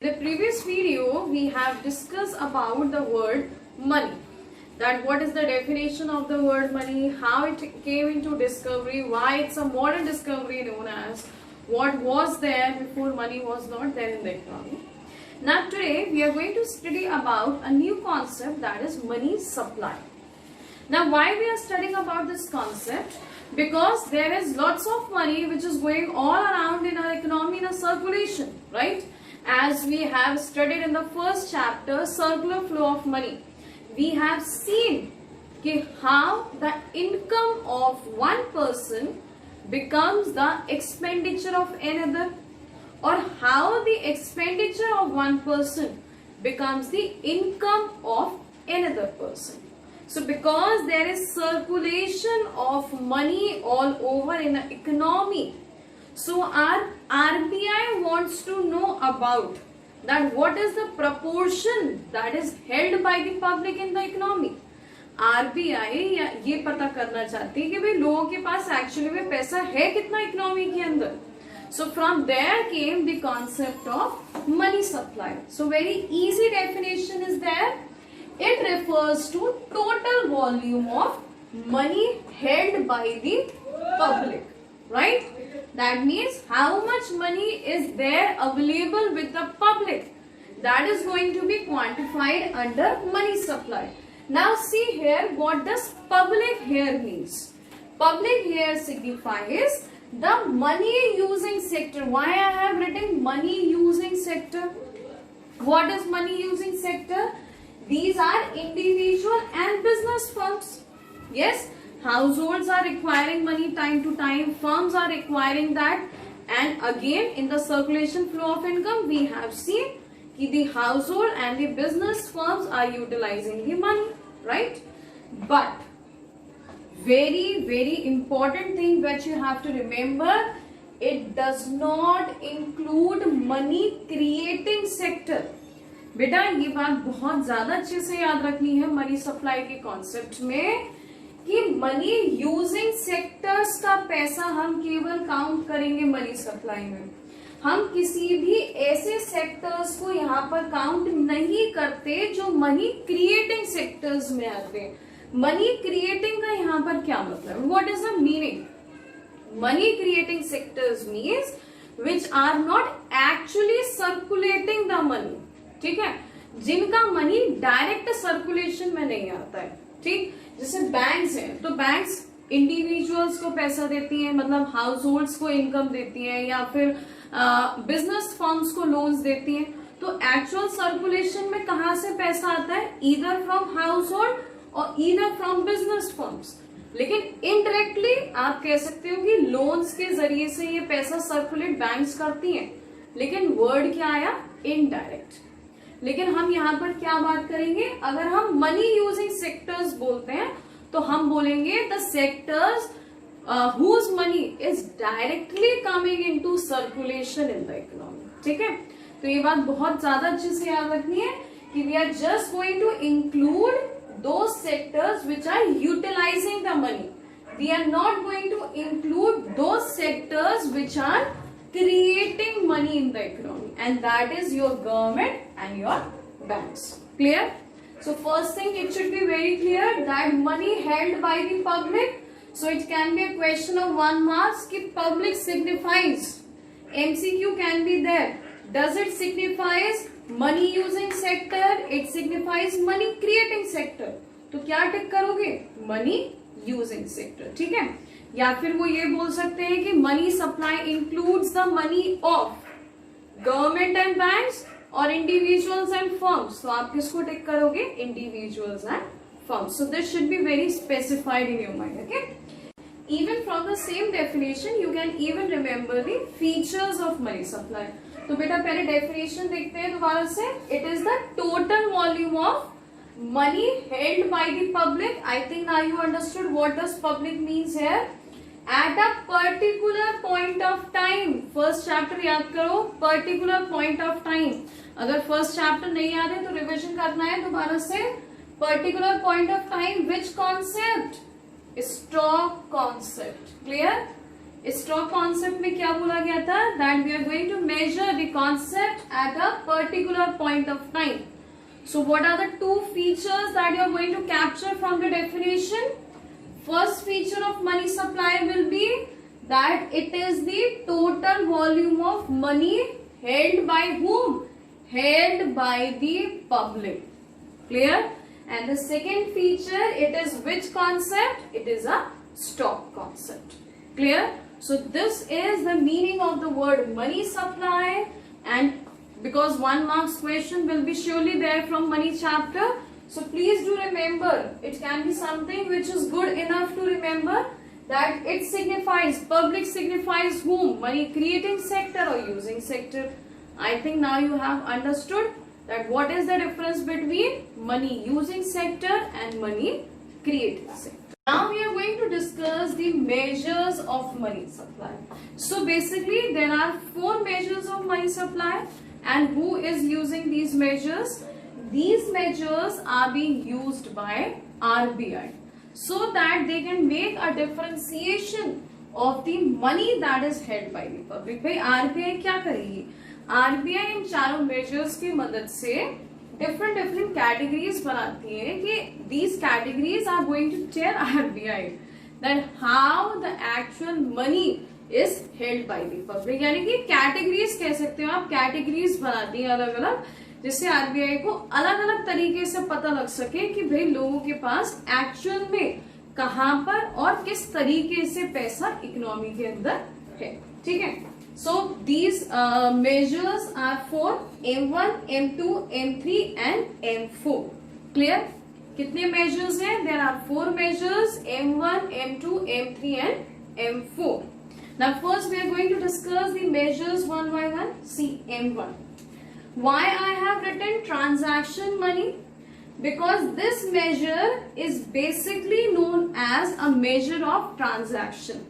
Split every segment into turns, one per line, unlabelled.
In the previous video, we have discussed about the word money. That what is the definition of the word money, how it came into discovery, why it's a modern discovery known as, what was there before money was not there in the economy. Now today we are going to study about a new concept, that is money supply. Now why we are studying about this concept? Because there is lots of money which is going all around in our economy in a circulation, right? As we have studied in the first chapter, circular flow of money. We have seen how the income of one person becomes the expenditure of another, or how the expenditure of one person becomes the income of another person. So because there is circulation of money all over in the economy, so our RBI wants to know about that what is the proportion that is held by the public in the economy. RBI ये पता करना चाहती है कि भाई लोगों के पास actually में पैसा है कितना इकोनॉमी के अंदर. So from there came the concept of money supply. So very easy definition is there. It refers to total volume of money held by the public, right? That means how much money is there available with the public. That is going to be quantified under money supply. Now see here, what does public here means? Public here signifies the money using sector. Why I have written money using sector? What is money using sector? These are individual and business firms. Yes, households are requiring money time to time, firms are requiring that, and again in the circulation flow of income we have seen that the household and the business firms are utilizing the money, right? But very important thing that you have to remember, it does not include money creating sector. बेटा ये बात बहुत ज्यादा अच्छे से याद रखनी है मनी सप्लाई के कॉन्सेप्ट में कि मनी यूजिंग सेक्टर्स का पैसा हम केवल काउंट करेंगे मनी सप्लाई में. हम किसी भी ऐसे सेक्टर्स को यहाँ पर काउंट नहीं करते जो मनी क्रिएटिंग सेक्टर्स में आते हैं. मनी क्रिएटिंग का यहाँ पर क्या मतलब, what is the meaning? Money creating sectors means which are not actually circulating the money. ठीक है, जिनका मनी डायरेक्ट सर्कुलेशन में नहीं आता है. ठीक, जैसे बैंक्स हैं तो बैंक्स इंडिविजुअल्स को पैसा देती हैं, मतलब हाउस होल्ड्स को इनकम देती हैं, या फिर बिजनेस फर्म्स को लोन्स देती हैं. तो एक्चुअल सर्कुलेशन में कहाँ से पैसा आता है? ईदर फ्रॉम हाउस होल्ड और ईदर फ्रॉम बिजनेस फर्म्स. लेकिन इनडायरेक्टली आप कह सकते हो कि लोन्स के जरिए से ये पैसा सर्कुलेट बैंक्स करती हैं. लेकिन वर्ड क्या आया? इनडायरेक्ट. लेकिन हम यहाँ पर क्या बात करेंगे? अगर हम मनी यूजिंग सेक्टर्स बोलते हैं तो हम बोलेंगे the sectors whose money is directly coming into circulation in the economy. ठीक है, तो ये बात बहुत ज्यादा अच्छे से याद रखनी है कि we are just going to include those sectors which are utilizing the money. We are not going to include those sectors which are creating money in the economy, and that is your government and your banks. Clear? So first thing, it should be very clear that money held by the public. So it can be a question of 1 marks कि public signifies. MCQ can be there. Does it signifies money using sector? It signifies money creating sector. तो क्या टिक करोगे? Money using sector. ठीक है, या फिर वो ये बोल सकते हैं कि money supply includes the money of government and banks और इंडिविजुअल्स एंड फर्म्स. तो आप किसको टिक करोगे? Individuals and firms. So this should be very specified in your mind. Okay, even from the same definition you can even remember the features of money supply. तो बेटा पहले definition देखते हैं दोबारा से. It is the total volume of money held by the public. I think now you understood what does public means here. At a particular point of time. First chapter याद करो, particular point of time. अगर first chapter नहीं याद है तो revision करना है दोबारा से. Particular point of time, which concept? Stock concept. Clear? Stock concept में क्या बोला गया था, that we are going to measure the concept at a particular point of time. So what are the two features that you are going to capture from the definition? First feature of money supply will be that it is the total volume of money held by whom? Held by the public. Clear? And the second feature, it is which concept? It is a stock concept. Clear? So this is the meaning of the word money supply, and because 1 marks question will be surely there from money chapter, so please do remember, it can be something which is good enough to remember, that it signifies, public signifies whom? Money creating sector or using sector. I think now you have understood that what is the difference between money using sector and money creating sector. Now we are going to discuss the measures of money supply. So basically there are 4 measures of money supply. And who is using these measures? These measures are being used by RBI so that they can make a differentiation of the money that is held by the public. भाई RBI क्या करेगी? RBI इन चारों measures की मदद से different categories बनाती है कि these categories are going to tell RBI that how the actual money is held by the public. यानी कि कैटेगरीज कह सकते हो आप, कैटेगरीज बनाती है अलग अलग, जिससे आरबीआई को अलग अलग तरीके से पता लग सके कि भाई लोगों के पास एक्चुअल में कहां पर और किस तरीके से पैसा इकोनॉमी के अंदर है. ठीक है. So these measures are for M1, M2, M3 and M4. Clear? कितने मेजर्स हैं? There are 4 measures, M1, M2, M3 and M4. Now first we are going to discuss the measures one by one. See M1. Why I have written transaction money? Because this measure is basically known as a measure of transaction.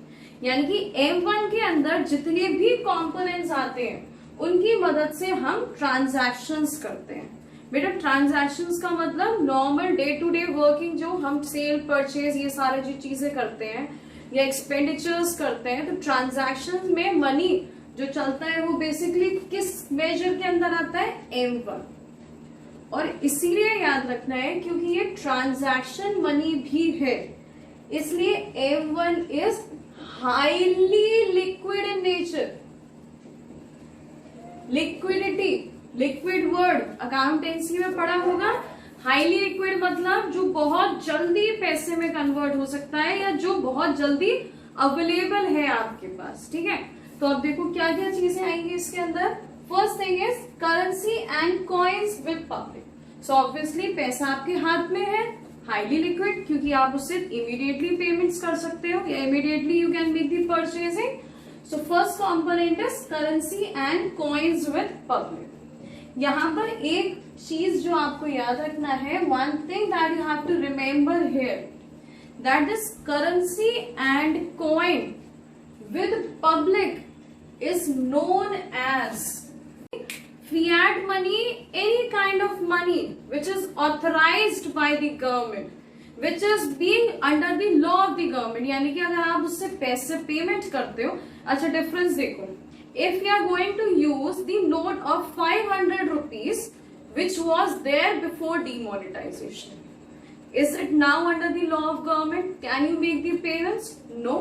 यानी कि M1 के अंदर जितने भी components आते हैं उनकी मदद से हम transactions करते हैं. बेटा transactions का मतलब normal day to day working, जो हम sale, purchase ये सारे जो चीजें करते हैं या एक्सपेंडिचर्स करते हैं, तो ट्रांजैक्शन में मनी जो चलता है वो बेसिकली किस मेजर के अंदर आता है? M1. और इसीलिए याद रखना है क्योंकि ये ट्रांजैक्शन मनी भी है, इसलिए M1 is highly liquid in nature. Liquidity, liquid word accountancy में पढ़ा होगा. हाईली लिक्विड मतलब जो बहुत जल्दी पैसे में कन्वर्ट हो सकता है या जो बहुत जल्दी अवेलेबल है आपके पास. ठीक है. तो अब देखो क्या क्या चीजें आएंगी इसके अंदर. First thing is currency and coins with public. So obviously पैसा आपके हाथ में है, हाईली लिक्विड, क्योंकि आप उससे इमीडिएटली पेमेंट्स कर सकते हो या immediately you can make the purchasing. So first component is currency and coins with public. यहाँ पर एक चीज जो आपको याद रखना है, one thing that you have to remember here, that this currency and coin with public is known as fiat money, any kind of money which is authorized by the government, which is being under the law of the government. यानी कि अगर आप उससे पैसे payment करते हो. अच्छा difference देखो, if you are going to use the note of 500 rupees which was there before demonetization, is it now under the law of government? Can you make the payments? No.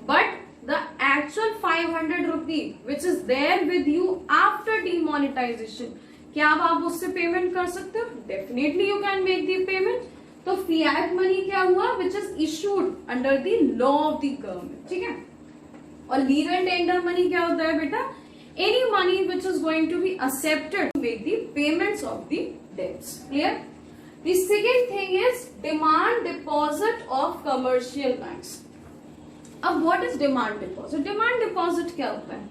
But the actual 500 rupee which is there with you after demonetization, क्या आप उससे payment कर सकते हो? Definitely you can make the payment. तो fiat money क्या हुआ? Which is issued under the law of the government. ठीक है. और legal tender money क्या होता है बेटा? Any money which is going to be accepted to make the payments of the debts. Clear? The second thing is demand deposit of commercial banks. अब what is demand deposit? Demand deposit क्या होता है?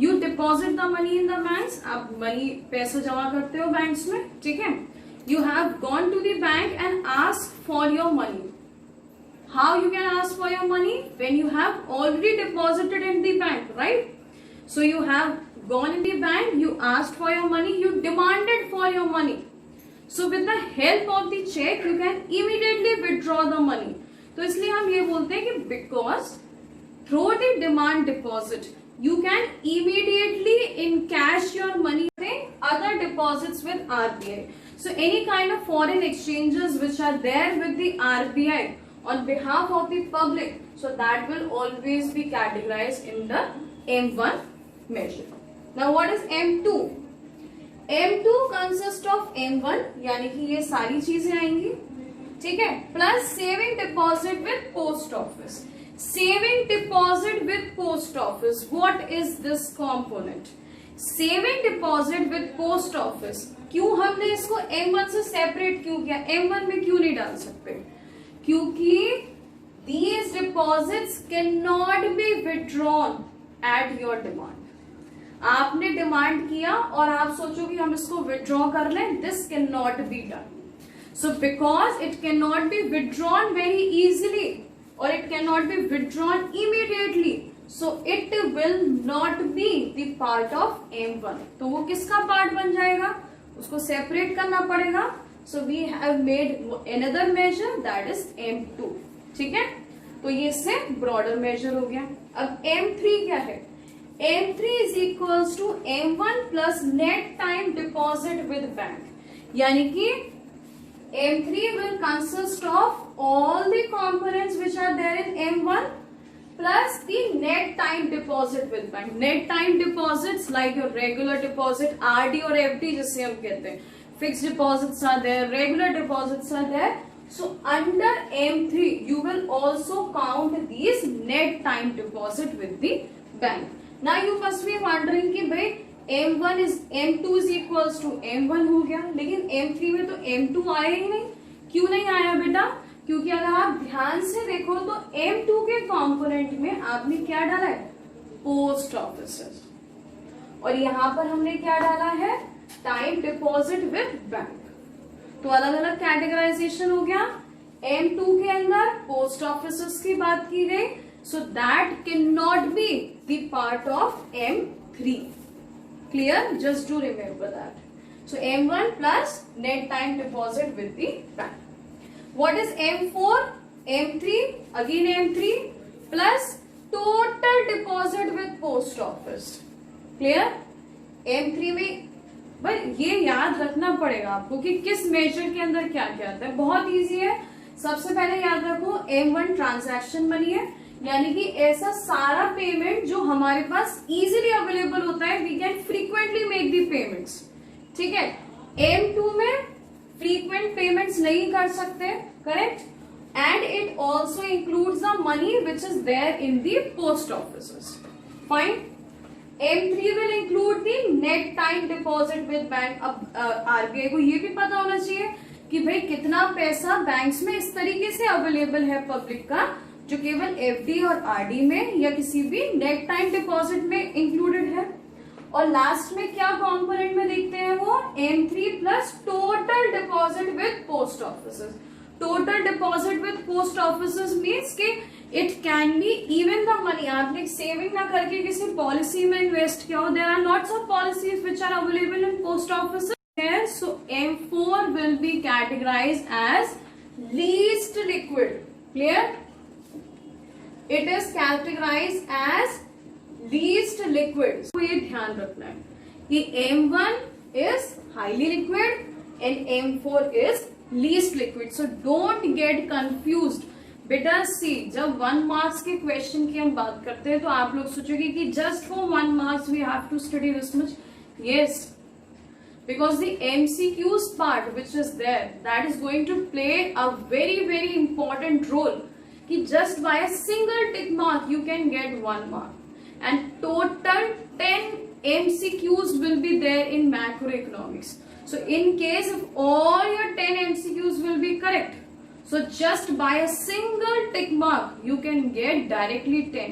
You deposit the money in the banks. आप money पैसा जमा करते हो banks में. ठीक है. You have gone to the bank and asked for your money. How you can ask for your money? When you have already deposited in the bank, right? So you have gone in the bank, you asked for your money, you demanded for your money. So with the help of the check, you can immediately withdraw the money. तो इसलिए हम ये बोलते हैं कि because through the demand deposit, you can immediately encash your money in other deposits with RBI. So any kind of foreign exchanges which are there with the RBI on behalf of the public, so that will always be categorized in the M1 measure. Now what is M2? M2 consists of M1, यानी कि ये सारी चीजें आएंगी, ठीक है, plus saving deposit with post office. Saving deposit with post office, what is this component? Saving deposit with post office, क्यों हमने इसको M1 से सेपरेट क्यों किया? M1 में क्यों नहीं डाल सकते? क्योंकि these deposits cannot be withdrawn at your demand. आपने डिमांड किया और आप सोचो कि हम इसको विथड्रॉ कर लें, this can not be done. So because it cannot be withdrawn very easily or it cannot be withdrawn immediately, so it will not be the part of M1. तो वो किसका पार्ट बन जाएगा? उसको सेपरेट करना पड़ेगा. So we have made another measure, that is M2. ठीक है, तो ये इससे ब्रॉडर मेजर हो गया. अब M3 क्या है? M3 is equals to M1 plus net time deposit with bank. यानी कि M3 will consist of all the components which are there in M1 plus the net time deposit with bank. Net time deposits like your regular deposit, RD or FD जिसे हम कहते हैं. Fixed deposits are there, regular deposits are there. So under M3 you will also count these net time deposit with the bank. Now you must be wondering कि भाई M2 is equals to M1 हो गया, लेकिन M3 में तो M2 आया ही नहीं. क्यों नहीं आया बेटा? क्योंकि अगर आप ध्यान से देखो तो M2 के कंपोनेंट में आपने क्या डाला है? Post offices. और यहाँ पर हमने क्या डाला है? Time deposit with bank. तो अलग अलग कैटेगराइजेशन हो गया. M2 के अंदर पोस्ट ऑफिसेस की बात की गई, so that can not be the part of M3. Clear? Just to remember that. So M1 plus net time deposit with the bank. What is M4? M3, again M3 plus total deposit with post office. Clear? M3 में भाई ये याद रखना पड़ेगा आपको कि किस major के अंदर क्या क्या आता है. बहुत इजी है. सबसे पहले याद रखो M1 ट्रांजैक्शन मनी है, यानी कि ऐसा सारा पेमेंट जो हमारे पास इजीली अवेलेबल होता है, we can frequently make the payments. ठीक है. M2 में फ्रीक्वेंट पेमेंट्स नहीं कर सकते, correct, and it also includes the money which is there in the post offices. Fine. M3 will include the net time deposit with bank. अब RBI को ये भी पता होना चाहिए कि भाई कितना पैसा बैंक्स में इस तरीके से अवेलेबल है पब्लिक का, जो केवल एफडी और आरडी में या किसी भी नेट टाइम डिपॉजिट में इंक्लूडेड है. और लास्ट में क्या कंपोनेंट में देखते हैं वो M3 plus total deposit with post offices. Total deposit with post offices means कि it can be even the money आपने सेविंग ना करके किसी पॉलिसी में इन्वेस्ट किया हो. There are lots of policies which are available in post offices. So M4 will be categorized as least liquid. Clear? It is categorized as least liquid. तो ये ध्यान रखना है कि M1 is highly liquid and M4 is least liquid. So don't get confused. बेटा सी जब 1 marks के question की हम बात करते हैं तो आप लोग सोचोगे कि just for 1 marks we have to study this much. Yes. Because the MCQs part which is there, that is going to play a very important role. कि just by a single tick mark you can get 1 mark, and total 10 MCQs will be there in macroeconomics. So in case if all your 10 MCQs will be correct, so just by a single tick mark you can get directly 10.